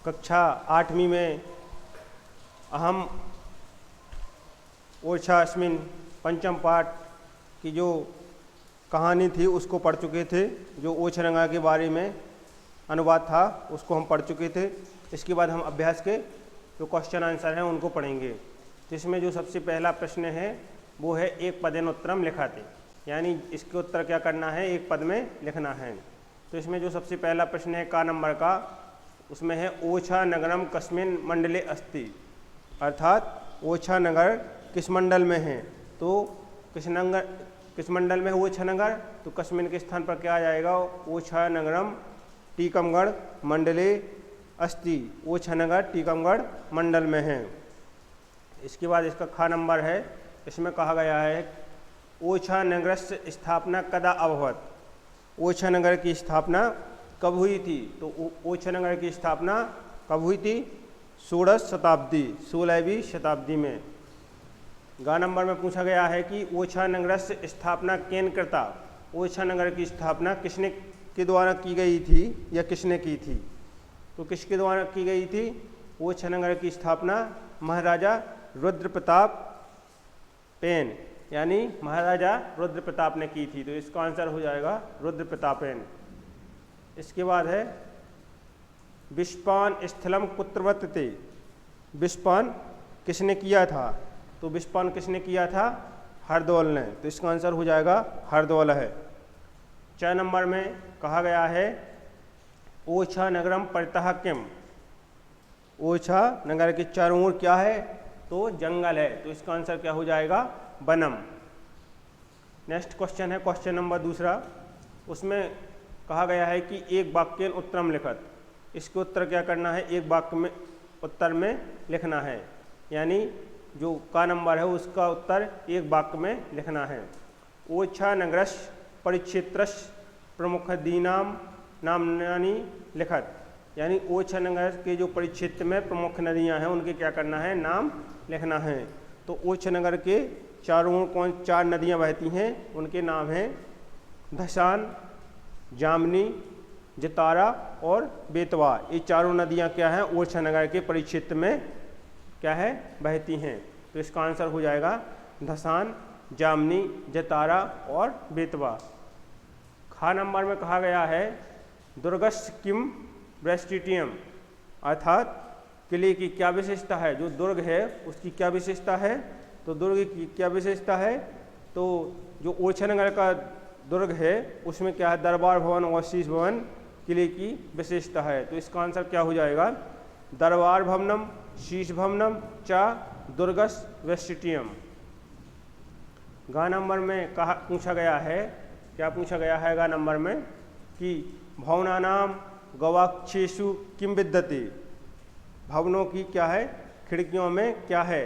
कक्षा 8वीं में अहम ओछास्मिन पंचम पाठ की जो कहानी थी उसको पढ़ चुके थे। जो ओछरंगा के बारे में अनुवाद था उसको हम पढ़ चुके थे। इसके बाद हम अभ्यास के जो क्वेश्चन आंसर हैं उनको पढ़ेंगे। जिसमें जो सबसे पहला प्रश्न है वो है एक पदेन उत्तरम लिखाते, यानी इसके उत्तर क्या करना है, एक पद में लिखना है। तो इसमें जो सबसे पहला प्रश्न है का नंबर का, उसमें है ओछा नगरम कस्मिन मंडले अस्ति, अर्थात ओछा नगर किस मंडल में है। तो किस मंडल में है ओछा नगर, तो कस्मिन के स्थान पर क्या आ जाएगा, ओछा नगरम टीकमगढ़ मंडले अस्ति, ओछा नगर टीकमगढ़ मंडल में है। इसके बाद इसका खा नंबर है, इसमें कहा गया है ओछा नगरस्य स्थापना कदा अभवत, ओछा नगर की स्थापना कब हुई थी। तो ओछा नगर की स्थापना कब हुई थी, 16वीं शताब्दी, 16वीं शताब्दी में। गा नंबर में पूछा गया है कि ओछा नगरस्य स्थापना केन कृता, ओछा नगर की स्थापना किसने के द्वारा की गई थी या किसने की थी। तो किसके द्वारा की गई थी, ओछा नगर की स्थापना महाराजा रुद्र प्रताप पेन, यानी महाराजा रुद्र प्रताप ने की थी। तो इसका आंसर हो जाएगा रुद्र प्रतापेन। इसके बाद है विष्पान स्थलम कुत्रवत ते, विष्पान किसने किया था। तो विष्पान किसने किया था, हरदौल ने। तो इसका आंसर हो जाएगा हरदौल है। 4 नंबर में कहा गया है ओछा नगरम परितः किम, ओछा नगर के चारों ओर क्या है, तो जंगल है। तो इसका आंसर क्या हो जाएगा, वनम। नेक्स्ट क्वेश्चन है क्वेश्चन नंबर दूसरा, उसमें कहा गया है कि एक वाक्य उत्तरम लिखत, इसके उत्तर क्या करना है, एक वाक्य में उत्तर में लिखना है। यानी जो का नंबर है उसका उत्तर एक वाक्य में लिखना है। ओछा नगरश परिक्षेत्रश प्रमुख दीनाम नामनानि लिखत, यानी ओछा नगर के जो परिक्षेत्र में प्रमुख नदियां हैं उनके क्या करना है, नाम लिखना है। तो ओछा नगर के चारों ओर कौन 4 नदियां बहती हैं, उनके नाम हैं धसान, जामनी, जतारा और बेतवा। ये चारों नदियां क्या हैं, ओछा नगर के परिक्षेत्र में क्या है, बहती हैं। तो इसका आंसर हो जाएगा धसान, जामनी, जतारा और बेतवा। खा नंबर में कहा गया है दुर्गस्य किम ब्रेस्टिटियम, अर्थात किले की क्या विशेषता है, जो दुर्ग है उसकी क्या विशेषता है। तो दुर्ग की क्या विशेषता है, तो जो ओछा नगर का दुर्ग है उसमें क्या है, दरबार भवन और शीश भवन किले की विशेषता है। तो इसका आंसर क्या हो जाएगा, दरबार भवनम शीश भवनम चा दुर्गस वेस्टिटियम। गा नंबर में कहा पूछा गया है, क्या पूछा गया है गा नंबर में, कि भवनानाम गवाक्षेषु किम विद्यते, भवनों की क्या है, खिड़कियों में क्या है,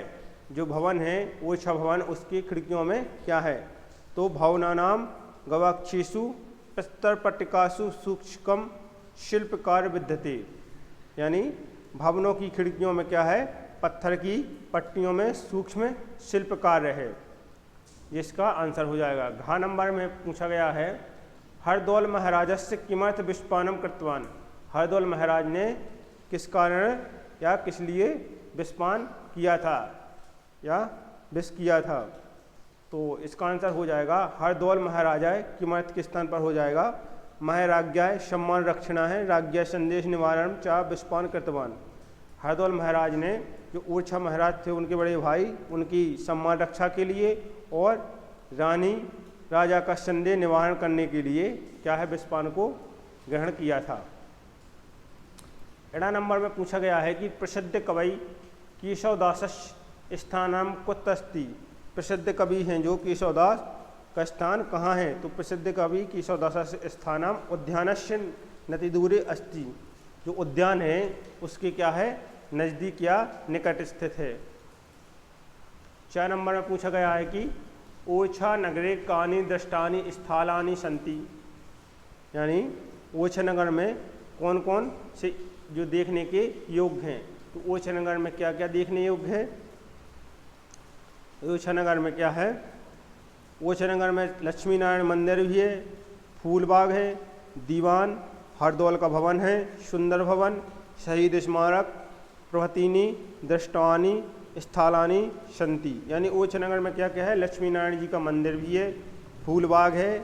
जो भवन है ओछा भवन उसकी खिड़कियों में क्या है। तो भवनानाम गवाक्षेषु प्रस्तर पट्टिकासु सूक्ष्म शिल्पकार विद्यते, यानी भवनों की खिड़कियों में क्या है, पत्थर की पट्टियों में सूक्ष्म शिल्प कार्य है। जिसका आंसर हो जाएगा। घा नंबर में पूछा गया है हरदौल महाराजस्य किमर्थ विष्पानम कृतवान, हरदौल महाराज ने किस कारण या किस लिए विष्पान किया था या विष किया था। तो इसका आंसर हो जाएगा हरदौल महाराजाय किमर्थ के स्थान पर हो जाएगा महाराज्ञाय सम्मान रक्षणा है राज्ञा संदेश निवारण चा विष्पान कृतवान। हरदौल महाराज ने जो ओछा महाराज थे उनके बड़े भाई उनकी सम्मान रक्षा के लिए और रानी राजा का संदेह निवारण करने के लिए क्या है, विष्पान को ग्रहण किया था। एड़ा नंबर में पूछा गया है कि प्रसिद्ध कवि केशवदास स्थानम कुतस्ति, प्रसिद्ध कवि हैं जो केशवदास का स्थान कहाँ है। तो प्रसिद्ध कवि केशवदास स्थानम उद्यानस्य नतिदूरे अस्ति, जो उद्यान है उसके क्या है, नज़दीक या निकट स्थित है। 4 नंबर में पूछा गया है कि ओछा नगरे कानि दृष्टानि स्थालानि सन्ति, यानी ओछा नगर में कौन कौन से जो देखने के योग्य हैं। तो ओछा नगर में क्या क्या देखने योग्य है, ओछा नगर में क्या है, ओछा नगर में लक्ष्मी नारायण मंदिर भी है, फूल बाग है, दीवान, हरदौल का भवन है, सुंदर भवन, शहीद स्मारक प्रभृतीनि दृष्टानि स्थलानि सन्ति। यानी ओछनगर में क्या क्या है, लक्ष्मी नारायण जी का मंदिर भी है, फूलबाग है,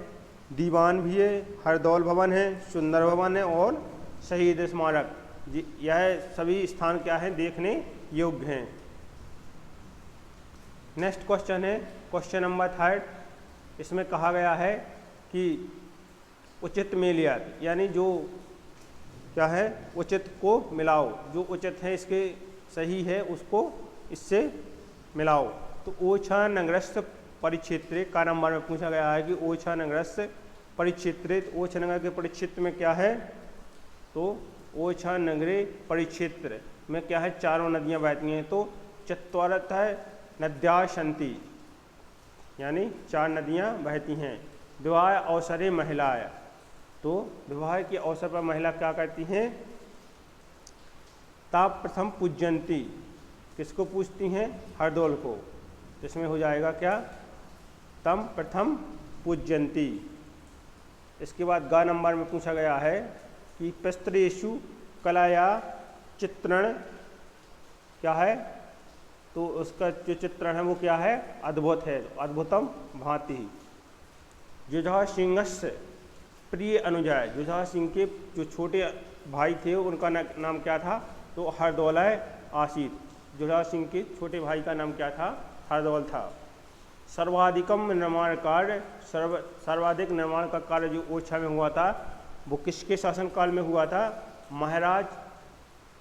दीवान भी है, हरदौल भवन है, सुंदर भवन है और शहीद स्मारक जी, यह सभी स्थान क्या हैं, देखने योग्य हैं। नेक्स्ट क्वेश्चन है क्वेश्चन नंबर 3। इसमें कहा गया है कि उचित मेलियात, यानी जो क्या है उचित को मिलाओ, जो उचित है इसके सही है उसको इससे मिलाओ। तो ओछा नगरस्थ परिक्षेत्र का नंबर में पूछा गया है कि ओछा नगरस्थ परिक्षेत्र, ओछा नगर के परिक्षेत्र में क्या है, तो ओछा नगरे परिक्षेत्र में क्या है, चारों नदियां बहती हैं। तो चत्वारः नद्या सन्ति, यानी 4 नदियां बहती हैं। विवाह अवसरे महिलाएं, तो विवाह के अवसर पर महिला क्या करती हैं, ताप प्रथम पूज्यंती, किसको पूजती हैं, हरदौल को। इसमें हो जाएगा क्या, तम प्रथम पूज्यंती। इसके बाद गा नंबर में पूछा गया है कि प्रस्तरेषु कलाया चित्रण क्या है, तो उसका जो चित्रण है वो क्या है, अद्भुत है, अद्भुतम भांति। जुझा सिंहस्य प्रिय अनुजय, जुझा सिंह के जो छोटे भाई थे उनका नाम क्या था, तो हरदौल आसीत। जुझा सिंह के छोटे भाई का नाम क्या था, हरदौल था। सर्वाधिकम निर्माण कार्य, सर्वाधिक निर्माण का कार्य जो ओछा में हुआ था वो किसके शासनकाल में हुआ था, महाराज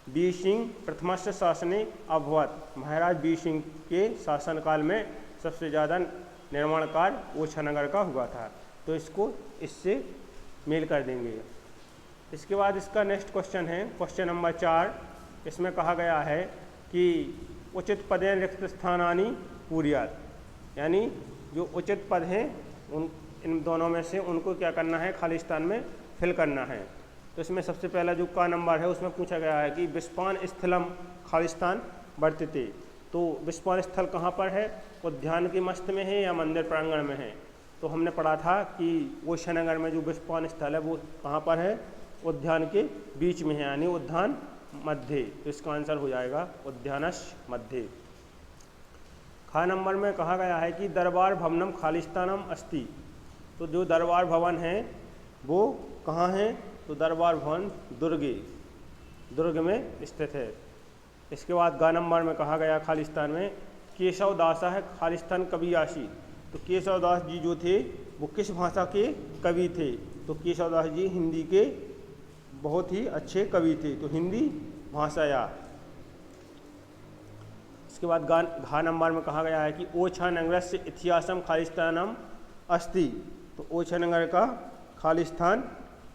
वीर सिंह प्रथमस्य शासने अभवत। महाराज वीर सिंह के शासनकाल में सबसे ज़्यादा निर्माण कार्य ओछा नगर का हुआ था। तो इसको इससे मेल कर देंगे। इसके बाद इसका नेक्स्ट क्वेश्चन है क्वेश्चन नंबर 4। इसमें कहा गया है कि उचित पदेन रिक्त स्थानानि पूर्यात्, यानी जो उचित पद हैं उन इन दोनों में से उनको क्या करना है, खाली स्थान में फिल करना है। तो इसमें सबसे पहला जो का नंबर है उसमें पूछा गया है कि विस्पान स्थलम खाली स्थान वर्तते। तो विस्पान स्थल कहाँ पर है, उद्यान के मस्त में है या मंदिर प्रांगण में है। तो हमने पढ़ा था कि ओछा नगर में जो विस्पान स्थल है वो कहाँ पर है, उद्यान के बीच में है, यानी उद्यान मध्य। तो इसका आंसर हो जाएगा उद्यानश मध्य। खा नंबर में कहा गया है कि दरबार भवनम खालिस्तानम अस्ति। तो जो दरबार भवन है वो कहाँ है, तो दरबार भवन दुर्ग में स्थित है। इसके बाद गा नंबर में कहा गया खालिस्तान में केशव दासा है खालिस्तान कवि आशी। तो केशव दास जी जो थे वो किस भाषा के कवि थे, तो केशव दास जी हिंदी के बहुत ही अच्छे कवि थे, तो हिंदी भाषाया। इसके बाद घा नंबर में कहा गया है कि ओछा नगरस्य इतिहासम खालिस्तानम अस्ति। तो ओछा नगर का खालिस्तान,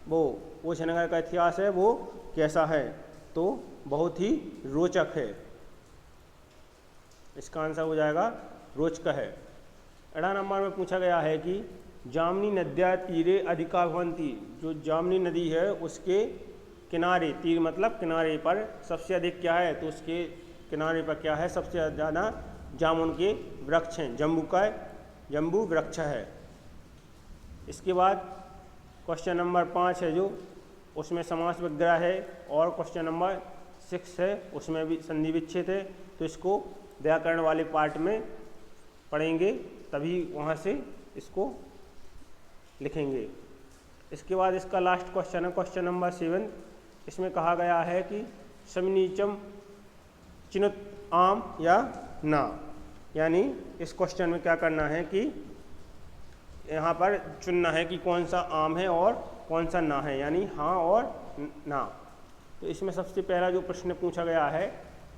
वो ओछा नगर का इतिहास है वो कैसा है, तो बहुत ही रोचक है। इसका आंसर हो जाएगा रोचक है। 18 नंबर में पूछा गया है कि जामनी नद्या तीरे अधिका भवन्ति। जो जामनी नदी है उसके किनारे, तीर मतलब किनारे पर सबसे अधिक क्या है, तो उसके किनारे पर क्या है, सबसे ज़्यादा जामुन के वृक्ष हैं, जम्बू वृक्ष है। इसके बाद क्वेश्चन नंबर 5 है जो उसमें समास विग्रह है, और क्वेश्चन नंबर 6 है उसमें भी संधि विच्छेद है। तो इसको व्याकरण वाले पार्ट में पढ़ेंगे, तभी वहाँ से इसको लिखेंगे। इसके बाद इसका लास्ट क्वेश्चन है क्वेश्चन नंबर 7। इसमें कहा गया है कि समिनीचम चिनुत आम या ना, यानी इस क्वेश्चन में क्या करना है कि यहाँ पर चुनना है कि कौन सा आम है और कौन सा ना है, यानी हाँ और ना। तो इसमें सबसे पहला जो प्रश्न पूछा गया है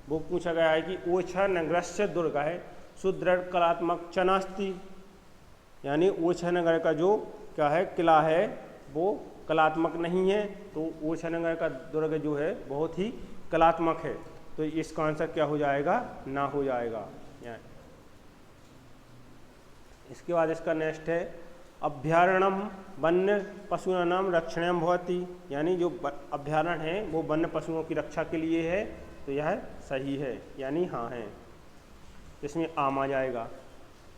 वो पूछा गया है कि ओछा नगरस्य दुर्ग है सुदृढ़ कलात्मक च नास्ति। यानी ओछा नगर का जो क्या है किला है वो कलात्मक नहीं है, तो ओछा नगर का दुर्ग जो है बहुत ही कलात्मक है। तो इसका आंसर क्या हो जाएगा, ना हो जाएगा। इसके बाद इसका नेक्स्ट है अभ्यारण्यम वन्य पशूनाम रक्षणम भवति। यानी जो अभ्यारण्य है वो वन्य पशुओं की रक्षा के लिए है, तो यह सही है, यानी हाँ है। इसमें आम आ जाएगा।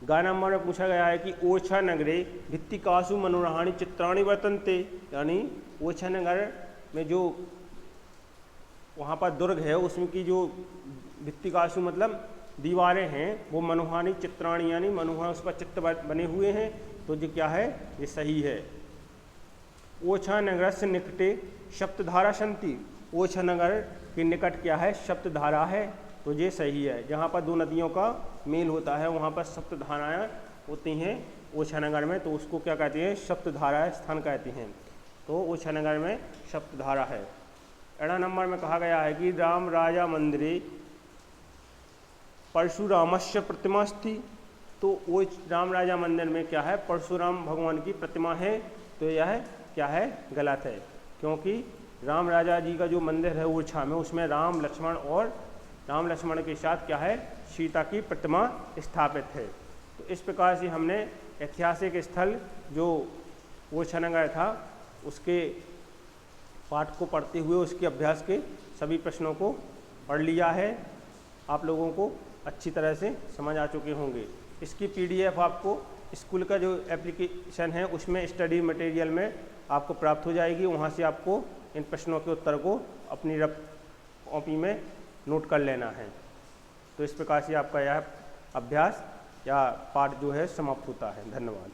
गा नंबर में पूछा गया है कि ओछा नगरे भित्तिकासु मनोरहाणी चित्राणि वर्तन्ते। यानी ओछा नगर में जो वहाँ पर दुर्ग है, उसमें की जो भित्तिकासु मतलब दीवारें हैं वो मनुहानी चित्राणी यानी मनुहा उस पर चित्र बने हुए हैं, तो ये क्या है, ये सही है। ओछा नगर से निकटे सप्तधारा संति, ओछा नगर के निकट क्या है, सप्तधारा है, तो ये सही है। जहाँ पर दो नदियों का मेल होता है वहाँ पर सप्तधाराएँ होती हैं ओछा नगर में, तो उसको क्या कहते हैं, सप्तधारा स्थान कहते हैं। तो ओछा नगर में सप्तधारा है। 18 नंबर में कहा गया है कि राम राजा मंदिरे परशुरामस्य प्रतिमा थी, तो वो राम राजा मंदिर में क्या है, परशुराम भगवान की प्रतिमा है, तो यह क्या है, गलत है, क्योंकि राम राजा जी का जो मंदिर है ओछा में, उसमें राम लक्ष्मण के साथ क्या है, सीता की प्रतिमा स्थापित है। तो इस प्रकार से हमने ऐतिहासिक स्थल जो ओछा नगर था उसके पाठ को पढ़ते हुए उसके अभ्यास के सभी प्रश्नों को पढ़ लिया है। आप लोगों को अच्छी तरह से समझ आ चुके होंगे। इसकी PDF आपको स्कूल का जो एप्लीकेशन है उसमें स्टडी मटेरियल में आपको प्राप्त हो जाएगी। वहाँ से आपको इन प्रश्नों के उत्तर को अपनी रफ कॉपी में नोट कर लेना है। तो इस प्रकार से आपका यह अभ्यास या पाठ जो है समाप्त होता है। धन्यवाद।